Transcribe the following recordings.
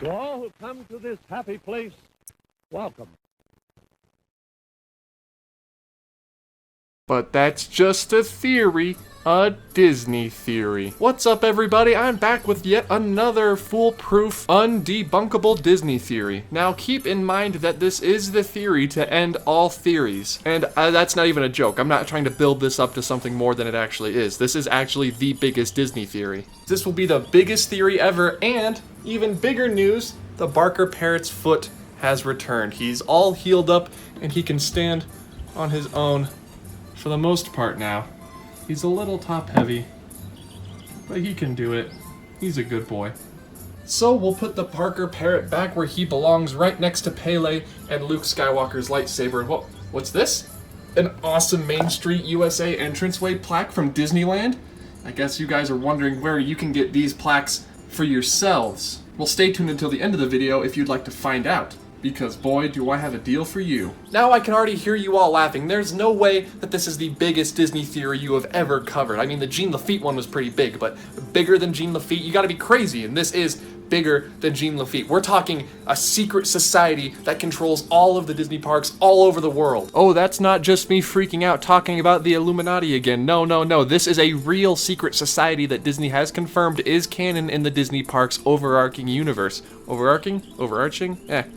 To all who come to this happy place, welcome. But that's just a theory, a Disney theory. What's up, everybody? I'm back with yet another foolproof, undebunkable Disney theory. Now, keep in mind that this is the theory to end all theories. And that's not even a joke. I'm not trying to build this up to something more than it actually is. This is actually the biggest Disney theory. This will be the biggest theory ever, and even bigger news, the Barker Parrot's foot has returned. He's all healed up, and he can stand on his own. For the most part now. He's a little top heavy, but he can do it. He's a good boy. So we'll put the Barker Parrot back where he belongs, right next to Pele and Luke Skywalker's lightsaber. And what's this? An awesome Main Street USA entranceway plaque from Disneyland? I guess you guys are wondering where you can get these plaques for yourselves. Well, stay tuned until the end of the video if you'd like to find out. Because boy, do I have a deal for you. Now I can already hear you all laughing. There's no way that this is the biggest Disney theory you have ever covered. I mean, the Jean Lafitte one was pretty big, but bigger than Jean Lafitte, you gotta be crazy, and this is bigger than Jean Lafitte. We're talking a secret society that controls all of the Disney parks all over the world. Oh, that's not just me freaking out talking about the Illuminati again. No. This is a real secret society that Disney has confirmed is canon in the Disney parks overarching universe. Overarching?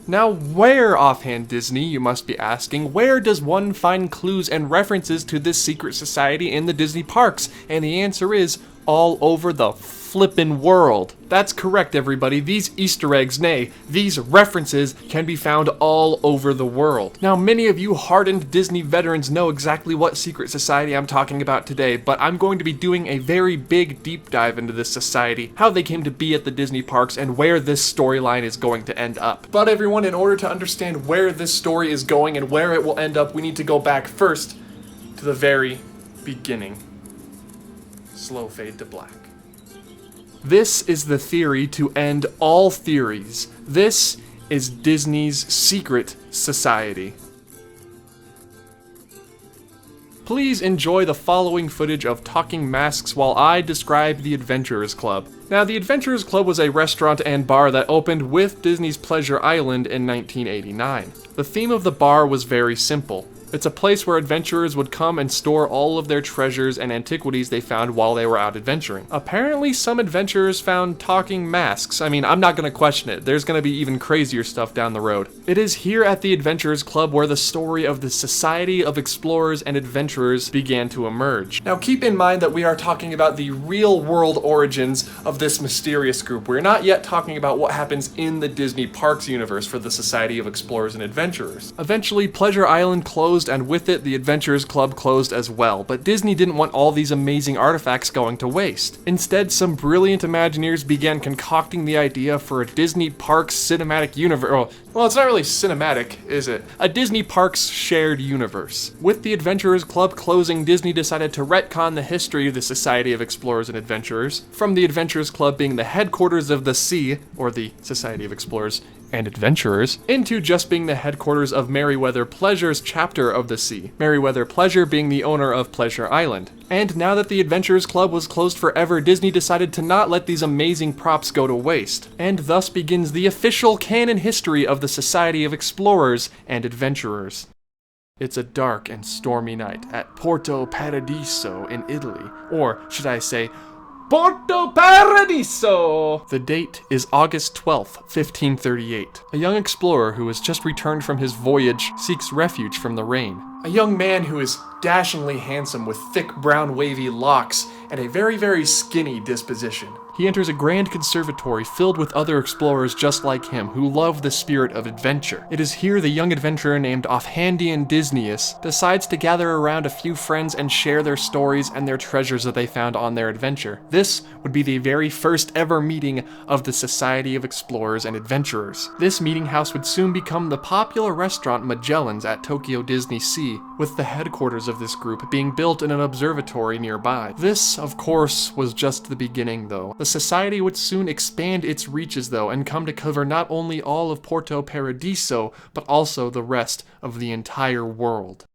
Now, where, Offhand Disney, you must be asking, where does one find clues and references to this secret society in the Disney parks? And the answer is all over the flippin' world. That's correct, everybody. These Easter eggs, nay, these references can be found all over the world. Now, many of you hardened Disney veterans know exactly what secret society I'm talking about today, but I'm going to be doing a very big deep dive into this society, how they came to be at the Disney parks, and where this storyline is going to end up. But everyone, in order to understand where this story is going and where it will end up, we need to go back first to the very beginning. Slow fade to black. This is the theory to end all theories. This is Disney's secret society. Please enjoy the following footage of talking masks while I describe the Adventurers Club. Now, the Adventurers Club was a restaurant and bar that opened with Disney's Pleasure Island in 1989. The theme of the bar was very simple. It's a place where adventurers would come and store all of their treasures and antiquities they found while they were out adventuring. Apparently, some adventurers found talking masks. I mean, I'm not gonna question it. There's gonna be even crazier stuff down the road. It is here at the Adventurers Club where the story of the Society of Explorers and Adventurers began to emerge. Now, keep in mind that we are talking about the real-world origins of this mysterious group. We're not yet talking about what happens in the Disney Parks universe for the Society of Explorers and Adventurers. Eventually, Pleasure Island closed, and with it, the Adventurers Club closed as well, but Disney didn't want all these amazing artifacts going to waste. Instead, some brilliant Imagineers began concocting the idea for a Disney Parks cinematic universe. Well, it's not really cinematic, is it? A Disney Parks shared universe. With the Adventurers Club closing, Disney decided to retcon the history of the Society of Explorers and Adventurers, from the Adventurers Club being the headquarters of the S.E.A, or the Society of Explorers and Adventurers, into just being the headquarters of Merryweather Pleasure's chapter of the S.E.A, Merryweather Pleasure being the owner of Pleasure Island. And now that the Adventurers Club was closed forever, Disney decided to not let these amazing props go to waste, and thus begins the official canon history of the Society of Explorers and Adventurers. It's a dark and stormy night at Porto Paradiso in Italy, or should I say, Porto Paradiso! The date is August 12th, 1538. A young explorer who has just returned from his voyage seeks refuge from the rain. A young man who is dashingly handsome with thick brown wavy locks and a very skinny disposition. He enters a grand conservatory filled with other explorers just like him who love the spirit of adventure. It is here the young adventurer named Offhandian Disneus decides to gather around a few friends and share their stories and their treasures that they found on their adventure. This would be the very first ever meeting of the Society of Explorers and Adventurers. This meeting house would soon become the popular restaurant Magellan's at Tokyo Disney Sea, with the headquarters of this group being built in an observatory nearby. This, of course, was just the beginning though. The society would soon expand its reaches though and come to cover not only all of Porto Paradiso, but also the rest of the entire world.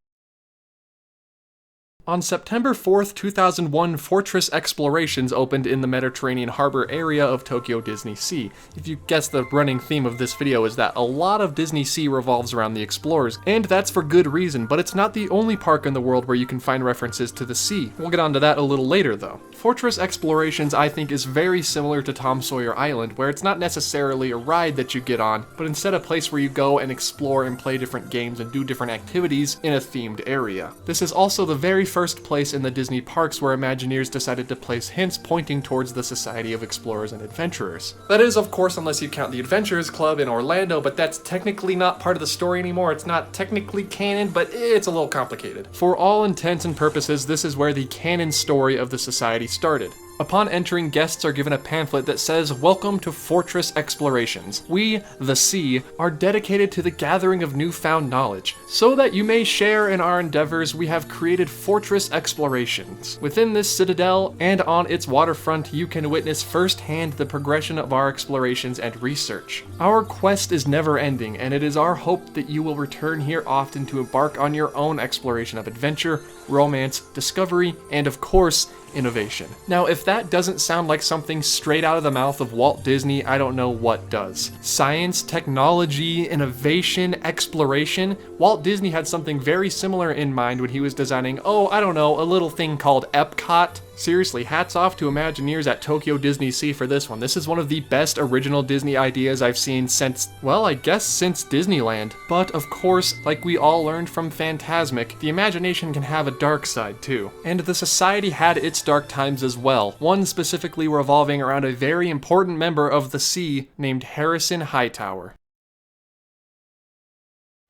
On September 4th, 2001, Fortress Explorations opened in the Mediterranean harbor area of Tokyo Disney Sea. If you guess, the running theme of this video is that a lot of Disney Sea revolves around the Explorers, and that's for good reason, but it's not the only park in the world where you can find references to the sea. We'll get onto that a little later though. Fortress Explorations, I think, is very similar to Tom Sawyer Island, where it's not necessarily a ride that you get on, but instead a place where you go and explore and play different games and do different activities in a themed area. This is also the very first place in the Disney parks where Imagineers decided to place hints pointing towards the Society of Explorers and Adventurers. That is, of course, unless you count the Adventurers Club in Orlando, but that's technically not part of the story anymore. It's not technically canon, but it's a little complicated. For all intents and purposes, this is where the canon story of the Society started. Upon entering, guests are given a pamphlet that says, "Welcome to Fortress Explorations. We, the Sea, are dedicated to the gathering of newfound knowledge. So that you may share in our endeavors, we have created Fortress Explorations. Within this citadel and on its waterfront, you can witness firsthand the progression of our explorations and research. Our quest is never ending, and it is our hope that you will return here often to embark on your own exploration of adventure, romance, discovery, and of course, innovation." Now, if that doesn't sound like something straight out of the mouth of Walt Disney, I don't know what does. Science, technology, innovation, exploration. Walt Disney had something very similar in mind when he was designing, I don't know, a little thing called Epcot. Seriously, hats off to Imagineers at Tokyo Disney Sea for this one. This is one of the best original Disney ideas I've seen since, well, I guess since Disneyland. But of course, like we all learned from Fantasmic, the imagination can have a dark side too. And the Society had its dark times as well, one specifically revolving around a very important member of the Sea named Harrison Hightower.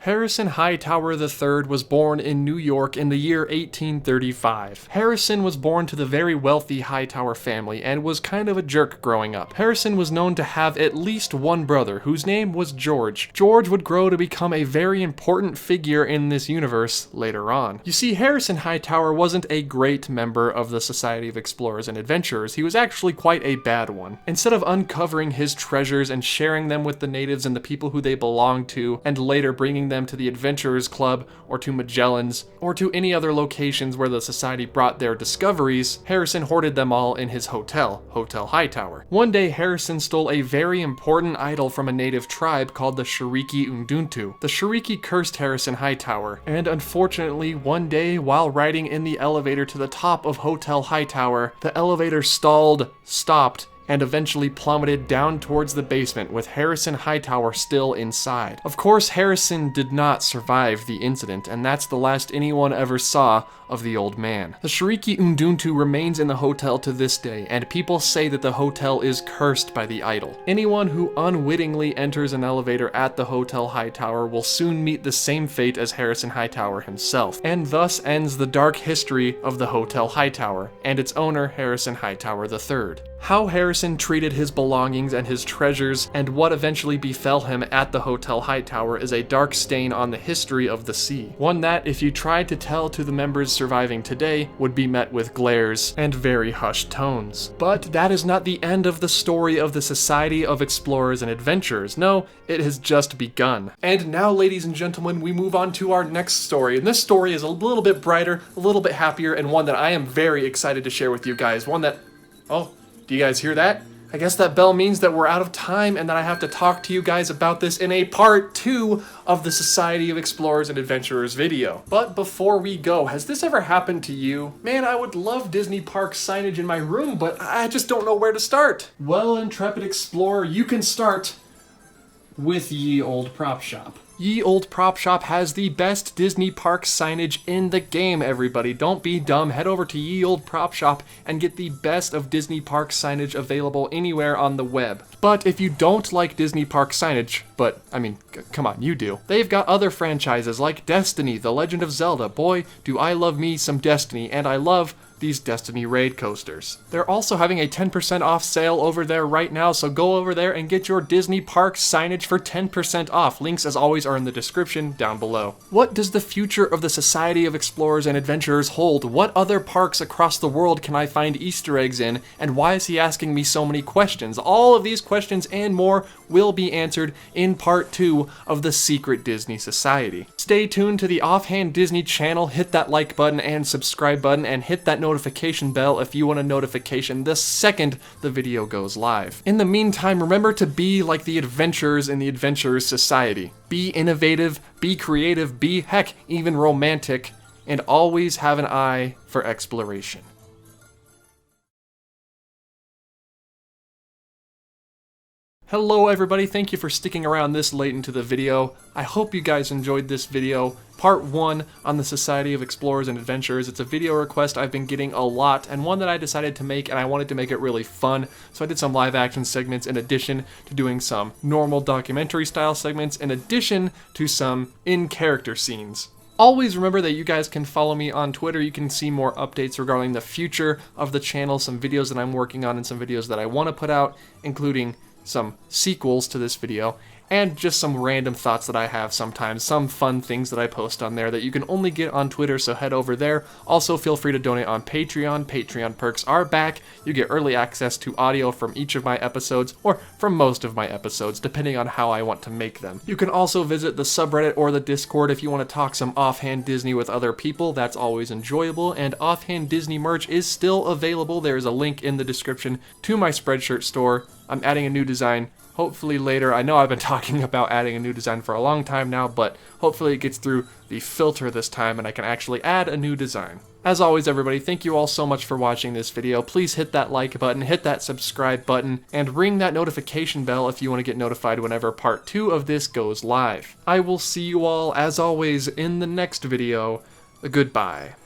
Harrison Hightower III was born in New York in the year 1835. Harrison was born to the very wealthy Hightower family and was kind of a jerk growing up. Harrison was known to have at least one brother, whose name was George. George would grow to become a very important figure in this universe later on. You see, Harrison Hightower wasn't a great member of the Society of Explorers and Adventurers. He was actually quite a bad one. Instead of uncovering his treasures and sharing them with the natives and the people who they belonged to, and later bringing them to the Adventurers Club, or to Magellan's, or to any other locations where the Society brought their discoveries, Harrison hoarded them all in his hotel, Hotel Hightower. One day, Harrison stole a very important idol from a native tribe called the Shiriki Unduntu. The Shiriki cursed Harrison Hightower, and unfortunately, one day, while riding in the elevator to the top of Hotel Hightower, the elevator stalled, stopped, and eventually plummeted down towards the basement with Harrison Hightower still inside. Of course, Harrison did not survive the incident, and that's the last anyone ever saw of the old man. The Shiriki Unduntu remains in the hotel to this day, and people say that the hotel is cursed by the idol. Anyone who unwittingly enters an elevator at the Hotel Hightower will soon meet the same fate as Harrison Hightower himself, and thus ends the dark history of the Hotel Hightower and its owner, Harrison Hightower III. How Harrison treated his belongings and his treasures, and what eventually befell him at the Hotel Hightower is a dark stain on the history of the sea. One that, if you tried to tell to the members surviving today, would be met with glares and very hushed tones. But that is not the end of the story of the Society of Explorers and Adventurers. No, it has just begun. And now, ladies and gentlemen, we move on to our next story. And this story is a little bit brighter, a little bit happier, and one that I am very excited to share with you guys. One that, do you guys hear that? I guess that bell means that we're out of time and that I have to talk to you guys about this in a part 2 of the Society of Explorers and Adventurers video. But before we go, has this ever happened to you? Man, I would love Disney Park signage in my room, but I just don't know where to start. Well, Intrepid Explorer, you can start with Ye Olde Prop Shop. Ye Olde Prop Shop has the best Disney Park signage in the game, everybody. Don't be dumb. Head over to Ye Olde Prop Shop and get the best of Disney Park signage available anywhere on the web. But if you don't like Disney Park signage, but, I mean, come on, you do. They've got other franchises like Destiny, The Legend of Zelda. Boy, do I love me some Destiny, and I love these Destiny Raid coasters. They're also having a 10% off sale over there right now, so go over there and get your Disney Parks signage for 10% off. Links, as always, are in the description down below. What does the future of the Society of Explorers and Adventurers hold? What other parks across the world can I find Easter eggs in? And why is he asking me so many questions? All of these questions and more will be answered in part 2 of the Secret Disney Society. Stay tuned to the Offhand Disney channel, hit that like button and subscribe button, and hit that notification bell if you want a notification the second the video goes live. In the meantime, remember to be like the adventurers in the Adventurers Society. Be innovative, be creative, be heck, even romantic, and always have an eye for exploration. Hello everybody, thank you for sticking around this late into the video. I hope you guys enjoyed this video, part 1 on the Society of Explorers and Adventurers. It's a video request I've been getting a lot, and one that I decided to make, and I wanted to make it really fun, so I did some live action segments in addition to doing some normal documentary style segments, in addition to some in-character scenes. Always remember that you guys can follow me on Twitter. You can see more updates regarding the future of the channel, some videos that I'm working on, and some videos that I want to put out, including some sequels to this video, and just some random thoughts that I have sometimes, some fun things that I post on there that you can only get on Twitter, so head over there. Also, feel free to donate on Patreon. Patreon perks are back. You get early access to audio from each of my episodes, or from most of my episodes, depending on how I want to make them. You can also visit the subreddit or the Discord if you want to talk some Offhand Disney with other people. That's always enjoyable, and Offhand Disney merch is still available. There is a link in the description to my Spreadshirt store. I'm adding a new design, hopefully later. I know I've been talking about adding a new design for a long time now, but hopefully it gets through the filter this time and I can actually add a new design. As always, everybody, thank you all so much for watching this video. Please hit that like button, hit that subscribe button, and ring that notification bell if you want to get notified whenever part 2 of this goes live. I will see you all, as always, in the next video. Goodbye.